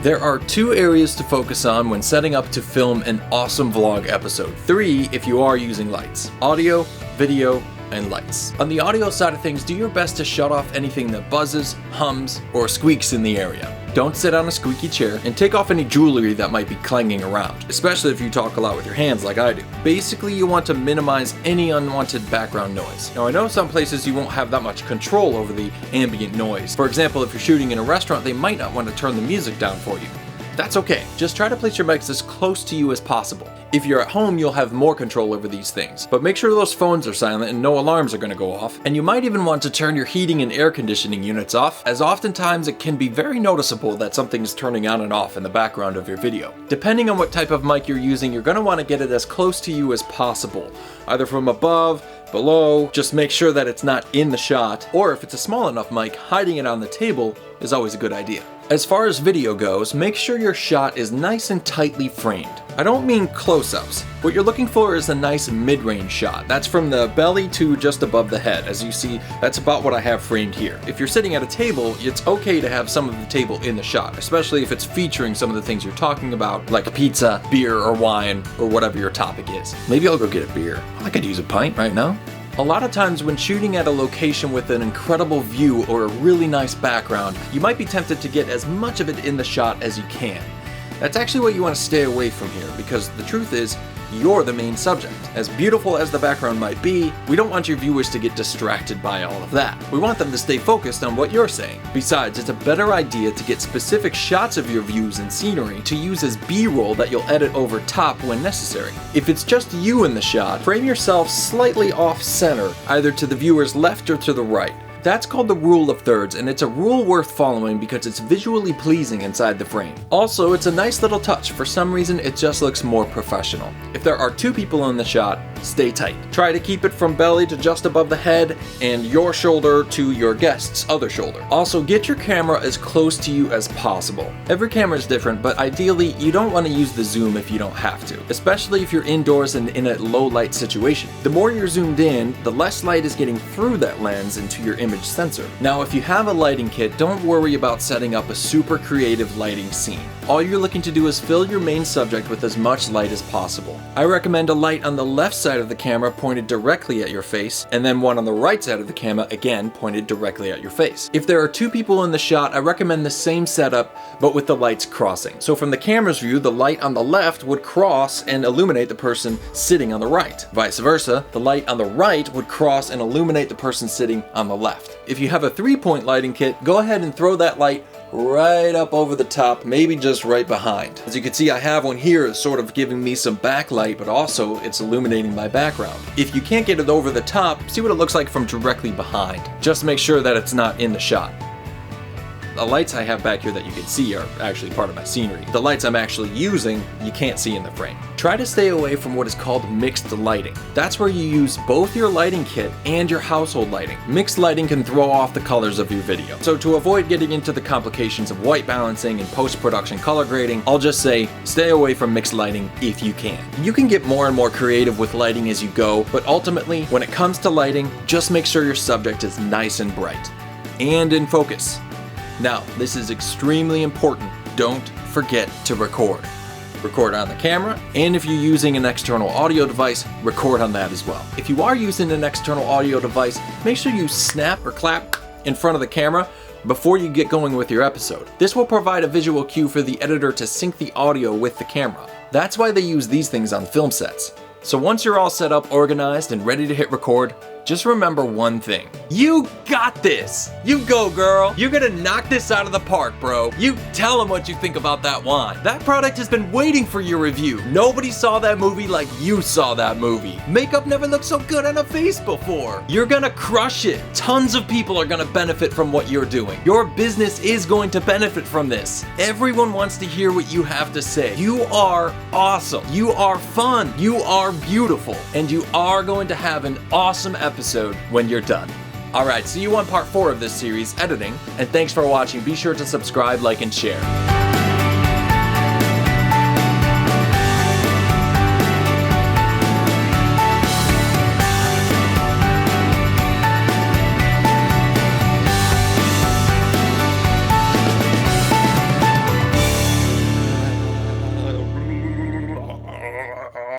There are 2 areas to focus on when setting up to film an awesome vlog episode. 3 if you are using lights: audio, video, and lights. On the audio side of things, do your best to shut off anything that buzzes, hums, or squeaks in the area. Don't sit on a squeaky chair, and take off any jewelry that might be clanging around, especially if you talk a lot with your hands like I do. Basically, you want to minimize any unwanted background noise. Now, I know some places you won't have that much control over the ambient noise. For example, if you're shooting in a restaurant, they might not want to turn the music down for you. That's okay. Just try to place your mics as close to you as possible. If you're at home, you'll have more control over these things, but make sure those phones are silent and no alarms are going to go off. And you might even want to turn your heating and air conditioning units off, as oftentimes it can be very noticeable that something is turning on and off in the background of your video. Depending on what type of mic you're using, you're going to want to get it as close to you as possible, either from above, below. Just make sure that it's not in the shot, or if it's a small enough mic, hiding it on the table is always a good idea. As far as video goes, make sure your shot is nice and tightly framed. I don't mean close-ups. What you're looking for is a nice mid-range shot. That's from the belly to just above the head. As you see, that's about what I have framed here. If you're sitting at a table, it's okay to have some of the table in the shot, especially if it's featuring some of the things you're talking about, like pizza, beer, or wine, or whatever your topic is. Maybe I'll go get a beer. I could use a pint right now. A lot of times when shooting at a location with an incredible view or a really nice background, you might be tempted to get as much of it in the shot as you can. That's actually what you want to stay away from here, because the truth is, you're the main subject. As beautiful as the background might be, we don't want your viewers to get distracted by all of that. We want them to stay focused on what you're saying. Besides, it's a better idea to get specific shots of your views and scenery to use as B-roll that you'll edit over top when necessary. If it's just you in the shot, frame yourself slightly off-center, either to the viewer's left or to the right. That's called the rule of thirds, and it's a rule worth following because it's visually pleasing inside the frame. Also, it's a nice little touch. For some reason, it just looks more professional. If there are 2 people in the shot, stay tight. Try to keep it from belly to just above the head and your shoulder to your guest's other shoulder. Also, get your camera as close to you as possible. Every camera is different, but ideally, you don't want to use the zoom if you don't have to, especially if you're indoors and in a low light situation. The more you're zoomed in, the less light is getting through that lens into your image sensor. Now, if you have a lighting kit, don't worry about setting up a super creative lighting scene. All you're looking to do is fill your main subject with as much light as possible. I recommend a light on the left side of the camera pointed directly at your face, and then one on the right side of the camera, again pointed directly at your face. If there are 2 people in the shot, I recommend the same setup, but with the lights crossing. So from the camera's view, the light on the left would cross and illuminate the person sitting on the right. Vice versa, the light on the right would cross and illuminate the person sitting on the left. If you have a 3-point lighting kit, go ahead and throw that light right up over the top, maybe just right behind. As you can see, I have one here that's sort of giving me some backlight, but also it's illuminating my background. If you can't get it over the top, see what it looks like from directly behind. Just make sure that it's not in the shot. The lights I have back here that you can see are actually part of my scenery. The lights I'm actually using, you can't see in the frame. Try to stay away from what is called mixed lighting. That's where you use both your lighting kit and your household lighting. Mixed lighting can throw off the colors of your video. So to avoid getting into the complications of white balancing and post-production color grading, I'll just say stay away from mixed lighting if you can. You can get more and more creative with lighting as you go, but ultimately, when it comes to lighting, just make sure your subject is nice and bright and in focus. Now, this is extremely important. Don't forget to record. Record on the camera, and if you're using an external audio device, record on that as well. If you are using an external audio device, make sure you snap or clap in front of the camera before you get going with your episode. This will provide a visual cue for the editor to sync the audio with the camera. That's why they use these things on film sets. So once you're all set up, organized, and ready to hit record, just remember one thing. You got this! You go, girl! You're gonna knock this out of the park, bro. You tell them what you think about that wine. That product has been waiting for your review. Nobody saw that movie like you saw that movie. Makeup never looked so good on a face before. You're gonna crush it. Tons of people are gonna benefit from what you're doing. Your business is going to benefit from this. Everyone wants to hear what you have to say. You are awesome. You are fun. You are beautiful. And you are going to have an awesome episode when you're done. Alright, see you on part 4 of this series, editing, and thanks for watching. Be sure to subscribe, like, and share.